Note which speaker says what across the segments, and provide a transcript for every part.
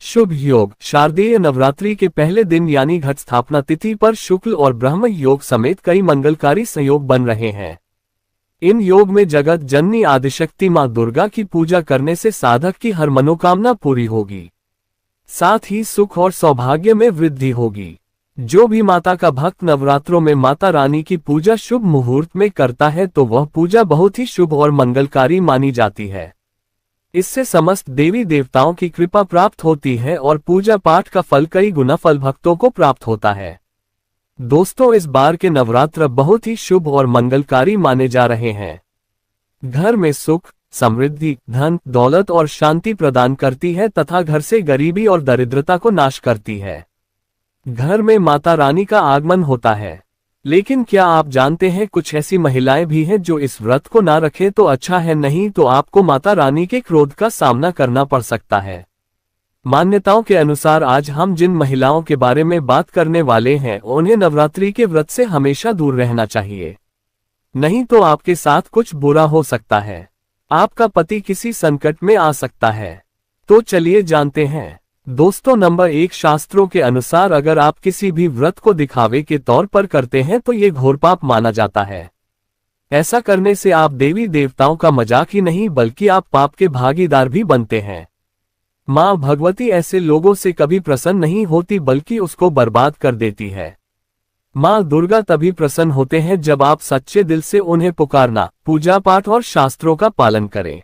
Speaker 1: शुभ योग। शारदीय नवरात्रि के पहले दिन यानी घट स्थापना तिथि पर शुक्ल और ब्रह्म योग समेत कई मंगलकारी संयोग बन रहे हैं। इन योग में जगत जननी आदिशक्ति मां दुर्गा की पूजा करने से साधक की हर मनोकामना पूरी होगी, साथ ही सुख और सौभाग्य में वृद्धि होगी। जो भी माता का भक्त नवरात्रों में माता रानी की पूजा शुभ मुहूर्त में करता है तो वह पूजा बहुत ही शुभ और मंगलकारी मानी जाती है। इससे समस्त देवी देवताओं की कृपा प्राप्त होती है और पूजा पाठ का फल कई गुना फल भक्तों को प्राप्त होता है। दोस्तों, इस बार के नवरात्र बहुत ही शुभ और मंगलकारी माने जा रहे हैं। घर में सुख, समृद्धि, धन दौलत और शांति प्रदान करती है तथा घर से गरीबी और दरिद्रता को नाश करती है। घर में माता रानी का आगमन होता है। लेकिन क्या आप जानते हैं कुछ ऐसी महिलाएं भी हैं जो इस व्रत को ना रखें तो अच्छा है, नहीं तो आपको माता रानी के क्रोध का सामना करना पड़ सकता है। मान्यताओं के अनुसार आज हम जिन महिलाओं के बारे में बात करने वाले हैं उन्हें नवरात्रि के व्रत से हमेशा दूर रहना चाहिए, नहीं तो आपके साथ कुछ बुरा हो सकता है। आपका पति किसी संकट में आ सकता है। तो चलिए जानते हैं। दोस्तों, नंबर 1, शास्त्रों के अनुसार अगर आप किसी भी व्रत को दिखावे के तौर पर करते हैं तो ये घोर पाप माना जाता है। ऐसा करने से आप देवी देवताओं का मजाक ही नहीं बल्कि आप पाप के भागीदार भी बनते हैं। मां भगवती ऐसे लोगों से कभी प्रसन्न नहीं होती बल्कि उसको बर्बाद कर देती है। मां दुर्गा तभी प्रसन्न होते हैं जब आप सच्चे दिल से उन्हें पुकारना, पूजा पाठ और शास्त्रों का पालन करें।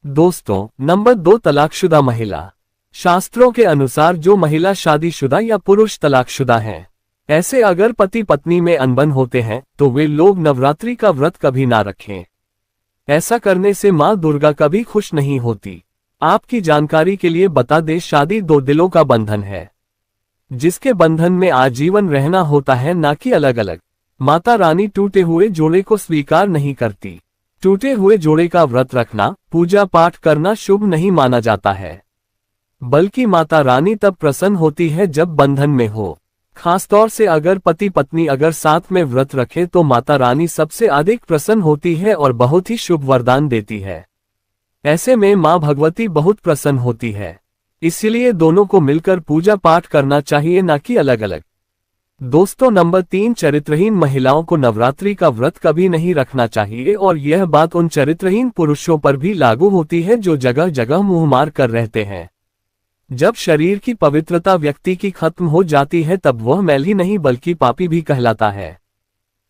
Speaker 1: दोस्तों, नंबर 2, तलाकशुदा महिला। शास्त्रों के अनुसार जो महिला शादीशुदा या पुरुष तलाकशुदा हैं, ऐसे अगर पति पत्नी में अनबन होते हैं तो वे लोग नवरात्रि का व्रत कभी ना रखें। ऐसा करने से मां दुर्गा कभी खुश नहीं होती। आपकी जानकारी के लिए बता दें, शादी 2 दिलों का बंधन है, जिसके बंधन में आजीवन रहना होता है, ना कि अलग अलग। माता रानी टूटे हुए जोड़े को स्वीकार नहीं करती। टूटे हुए जोड़े का व्रत रखना, पूजा पाठ करना शुभ नहीं माना जाता है, बल्कि माता रानी तब प्रसन्न होती है जब बंधन में हो। खासतौर से अगर पति पत्नी अगर साथ में व्रत रखे तो माता रानी सबसे अधिक प्रसन्न होती है और बहुत ही शुभ वरदान देती है। ऐसे में मां भगवती बहुत प्रसन्न होती है, इसलिए दोनों को मिलकर पूजा पाठ करना चाहिए, ना कि अलग अलग। दोस्तों, नंबर 3, चरित्रहीन महिलाओं को नवरात्रि का व्रत कभी नहीं रखना चाहिए और यह बात उन चरित्रहीन पुरुषों पर भी लागू होती है जो जगह जगह मुंह मार कर रहते हैं। जब शरीर की पवित्रता व्यक्ति की खत्म हो जाती है तब वह मैल ही नहीं बल्कि पापी भी कहलाता है।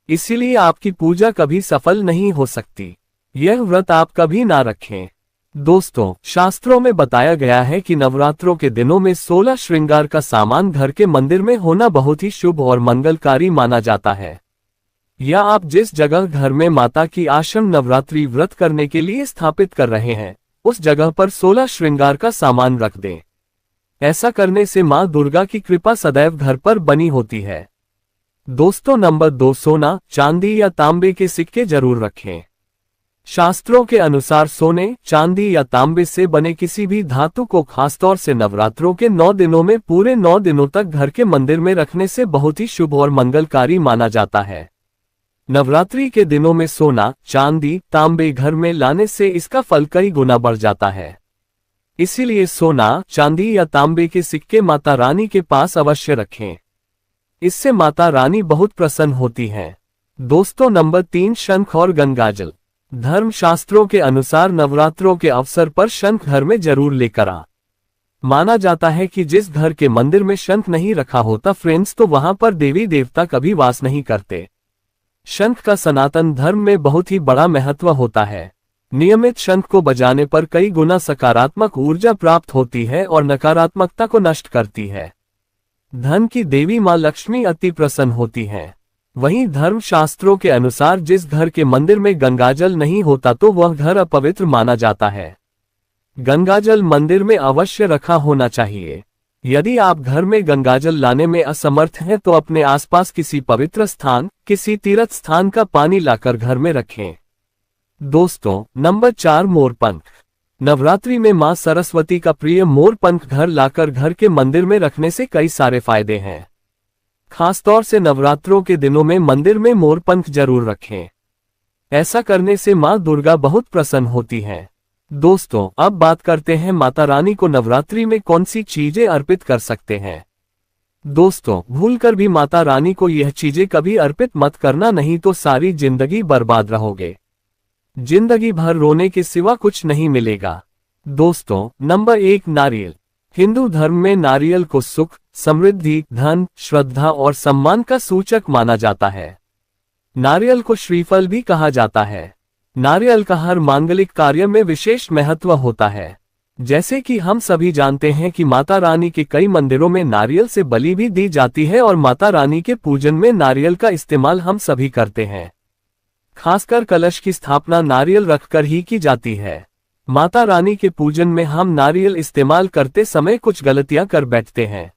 Speaker 1: इसीलिए आपकी पूजा कभी सफल नहीं हो सकती। यह व्रत आप कभी ना रखें। दोस्तों, शास्त्रों में बताया गया है कि नवरात्रों के दिनों में 16 श्रृंगार का सामान घर के मंदिर में होना बहुत ही शुभ और मंगलकारी माना जाता है। या आप जिस जगह घर में माता की आश्रम नवरात्रि व्रत करने के लिए स्थापित कर रहे हैं उस जगह पर 16 श्रृंगार का सामान रख दें। ऐसा करने से मां दुर्गा की कृपा सदैव घर पर बनी होती है। दोस्तों, नंबर 2, सोना, चांदी या तांबे के सिक्के जरूर रखें। शास्त्रों के अनुसार सोने, चांदी या तांबे से बने किसी भी धातु को खासतौर से नवरात्रों के 9 दिनों में पूरे 9 दिनों तक घर के मंदिर में रखने से बहुत ही शुभ और मंगलकारी माना जाता है। नवरात्रि के दिनों में सोना, चांदी, तांबे घर में लाने से इसका फल कई गुना बढ़ जाता है। इसीलिए सोना, चांदी या तांबे के सिक्के माता रानी के पास अवश्य रखें। इससे माता रानी बहुत प्रसन्न होती हैं। दोस्तों, नंबर 3, शंख और गंगाजल। धर्मशास्त्रों के अनुसार नवरात्रों के अवसर पर शंख घर में जरूर लेकर आ। माना जाता है कि जिस घर के मंदिर में शंख नहीं रखा होता फ्रेंड्स, तो वहां पर देवी देवता कभी वास नहीं करते। शंख का सनातन धर्म में बहुत ही बड़ा महत्व होता है। नियमित शंख को बजाने पर कई गुना सकारात्मक ऊर्जा प्राप्त होती है और नकारात्मकता को नष्ट करती है। धन की देवी मां लक्ष्मी अति प्रसन्न होती हैं। वहीं धर्मशास्त्रों के अनुसार जिस घर के मंदिर में गंगाजल नहीं होता तो वह घर अपवित्र माना जाता है। गंगाजल मंदिर में अवश्य रखा होना चाहिए। यदि आप घर में गंगाजल लाने में असमर्थ हैं तो अपने आसपास किसी पवित्र स्थान, किसी तीर्थ स्थान का पानी लाकर घर में रखें। दोस्तों, नंबर 4, मोरपंख। नवरात्रि में मां सरस्वती का प्रिय मोरपंख घर लाकर घर के मंदिर में रखने से कई सारे फायदे हैं। खासतौर से नवरात्रों के दिनों में मंदिर में मोरपंख जरूर रखें। ऐसा करने से मां दुर्गा बहुत प्रसन्न होती हैं। दोस्तों, अब बात करते हैं माता रानी को नवरात्रि में कौन सी चीजें अर्पित कर सकते हैं। दोस्तों, भूलकर भी माता रानी को यह चीजें कभी अर्पित मत करना, नहीं तो सारी जिंदगी बर्बाद रहोगे। जिंदगी भर रोने के सिवा कुछ नहीं मिलेगा। दोस्तों, नंबर 1, नारियल। हिंदू धर्म में नारियल को सुख, समृद्धि, धन, श्रद्धा और सम्मान का सूचक माना जाता है। नारियल को श्रीफल भी कहा जाता है। नारियल का हर मांगलिक कार्य में विशेष महत्व होता है। जैसे कि हम सभी जानते हैं कि माता रानी के कई मंदिरों में नारियल से बलि भी दी जाती है और माता रानी के पूजन में नारियल का इस्तेमाल हम सभी करते हैं। खासकर कलश की स्थापना नारियल रखकर ही की जाती है। माता रानी के पूजन में हम नारियल इस्तेमाल करते समय कुछ गलतियां कर बैठते हैं।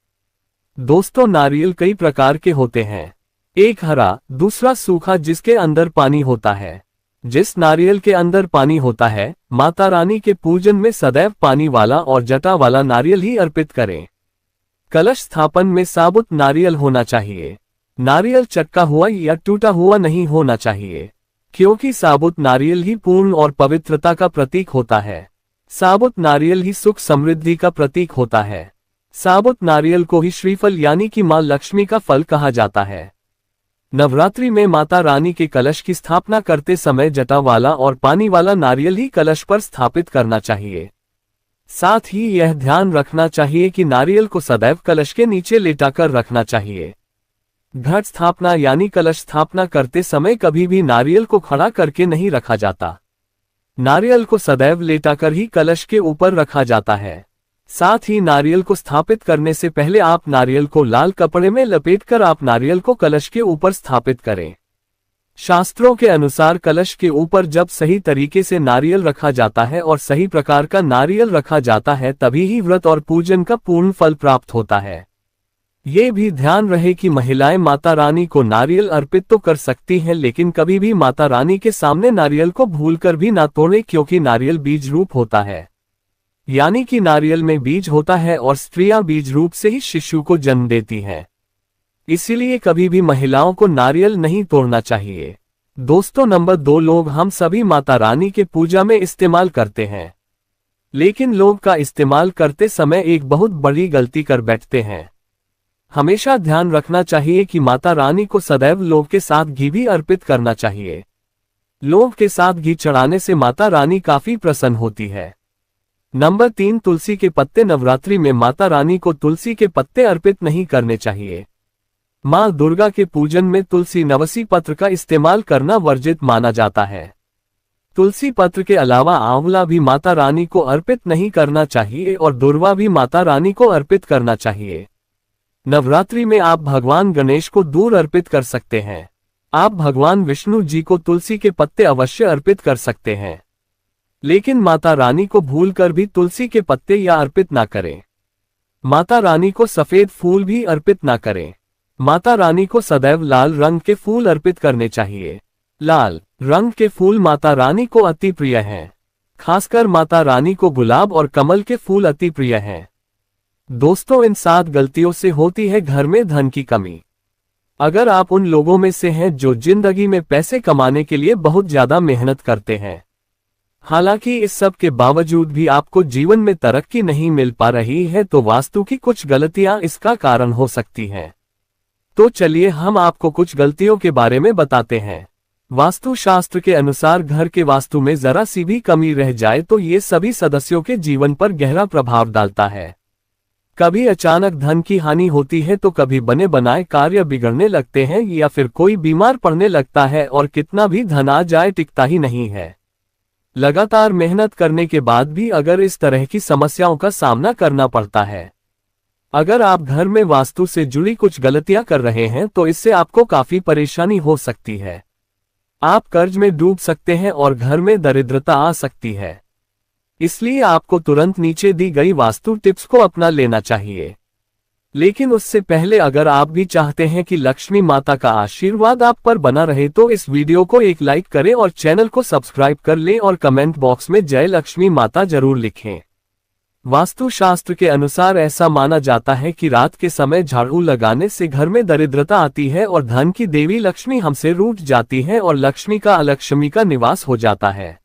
Speaker 1: दोस्तों, नारियल कई प्रकार के होते हैं। एक हरा, दूसरा सूखा जिसके अंदर पानी होता है। जिस नारियल के अंदर पानी होता है, माता रानी के पूजन में सदैव पानी वाला और जटा वाला नारियल ही अर्पित करें। कलश स्थापन में साबुत नारियल होना चाहिए। नारियल चक्का हुआ या टूटा हुआ नहीं होना चाहिए, क्योंकि साबुत नारियल ही पूर्ण और पवित्रता का प्रतीक होता है। साबुत नारियल ही सुख समृद्धि का प्रतीक होता है। साबुत नारियल को ही श्रीफल यानी कि मां लक्ष्मी का फल कहा जाता है। नवरात्रि में माता रानी के कलश की स्थापना करते समय जटा वाला और पानी वाला नारियल ही कलश पर स्थापित करना चाहिए। साथ ही यह ध्यान रखना चाहिए कि नारियल को सदैव कलश के नीचे लेटाकर रखना चाहिए। घट स्थापना यानी कलश स्थापना करते समय कभी भी नारियल को खड़ा करके नहीं रखा जाता। नारियल को सदैव लेटाकर ही कलश के ऊपर रखा जाता है। साथ ही नारियल को स्थापित करने से पहले आप नारियल को लाल कपड़े में लपेटकर आप नारियल को कलश के ऊपर स्थापित करें। शास्त्रों के अनुसार कलश के ऊपर जब सही तरीके से नारियल रखा जाता है और सही प्रकार का नारियल रखा जाता है, तभी ही व्रत और पूजन का पूर्ण फल प्राप्त होता है। ये भी ध्यान रहे कि महिलाएं माता रानी को नारियल अर्पित तो कर सकती हैं, लेकिन कभी भी माता रानी के सामने नारियल को भूलकर भी ना तोड़ें, क्योंकि नारियल बीज रूप होता है। यानी कि नारियल में बीज होता है और स्त्रियां बीज रूप से ही शिशु को जन्म देती हैं। इसीलिए कभी भी महिलाओं को नारियल नहीं तोड़ना चाहिए। दोस्तों, नंबर 2, लोग हम सभी माता रानी के पूजा में इस्तेमाल करते हैं, लेकिन लोग का इस्तेमाल करते समय एक बहुत बड़ी गलती कर बैठते हैं। हमेशा ध्यान रखना चाहिए कि माता रानी को सदैव लोग के साथ घी भी अर्पित करना चाहिए। लोग के साथ घी चढ़ाने से माता रानी काफी प्रसन्न होती है। नंबर 3, तुलसी के पत्ते। नवरात्रि में माता रानी को तुलसी के पत्ते अर्पित नहीं करने चाहिए। मां दुर्गा के पूजन में तुलसी नवसी पत्र का इस्तेमाल करना वर्जित माना जाता है। तुलसी पत्र के अलावा आंवला भी माता रानी को अर्पित नहीं करना चाहिए और दुर्वा भी माता रानी को अर्पित करना चाहिए। नवरात्रि में आप भगवान गणेश को दूध अर्पित कर सकते हैं। आप भगवान विष्णु जी को तुलसी के पत्ते अवश्य अर्पित कर सकते हैं, लेकिन माता रानी को भूलकर भी तुलसी के पत्ते या अर्पित ना करें। माता रानी को सफेद फूल भी अर्पित ना करें। माता रानी को सदैव लाल रंग के फूल अर्पित करने चाहिए। लाल रंग के फूल माता रानी को अति प्रिय हैं। खासकर माता रानी को गुलाब और कमल के फूल अति प्रिय हैं। दोस्तों, इन 7 गलतियों से होती है घर में धन की कमी। अगर आप उन लोगों में से हैं जो जिंदगी में पैसे कमाने के लिए बहुत ज्यादा मेहनत करते हैं, हालांकि इस सब के बावजूद भी आपको जीवन में तरक्की नहीं मिल पा रही है, तो वास्तु की कुछ गलतियां इसका कारण हो सकती हैं। तो चलिए हम आपको कुछ गलतियों के बारे में बताते हैं। वास्तु शास्त्र के अनुसार घर के वास्तु में जरा सी भी कमी रह जाए तो ये सभी सदस्यों के जीवन पर गहरा प्रभाव डालता है। कभी अचानक धन की हानि होती है, तो कभी बने बनाए कार्य बिगड़ने लगते हैं या फिर कोई बीमार पड़ने लगता है और कितना भी धन आ जाए टिकता ही नहीं है। लगातार मेहनत करने के बाद भी अगर इस तरह की समस्याओं का सामना करना पड़ता है। अगर आप घर में वास्तु से जुड़ी कुछ गलतियां कर रहे हैं तो इससे आपको काफी परेशानी हो सकती है। आप कर्ज में डूब सकते हैं और घर में दरिद्रता आ सकती है। इसलिए आपको तुरंत नीचे दी गई वास्तु टिप्स को अपना लेना चाहिए। लेकिन उससे पहले अगर आप भी चाहते हैं कि लक्ष्मी माता का आशीर्वाद आप पर बना रहे तो इस वीडियो को एक लाइक करें और चैनल को सब्सक्राइब कर लें और कमेंट बॉक्स में जय लक्ष्मी माता जरूर लिखें। वास्तु शास्त्र के अनुसार ऐसा माना जाता है कि रात के समय झाड़ू लगाने से घर में दरिद्रता आती है और धन की देवी लक्ष्मी हमसे रूठ जाती है और लक्ष्मी का अलक्ष्मी का निवास हो जाता है।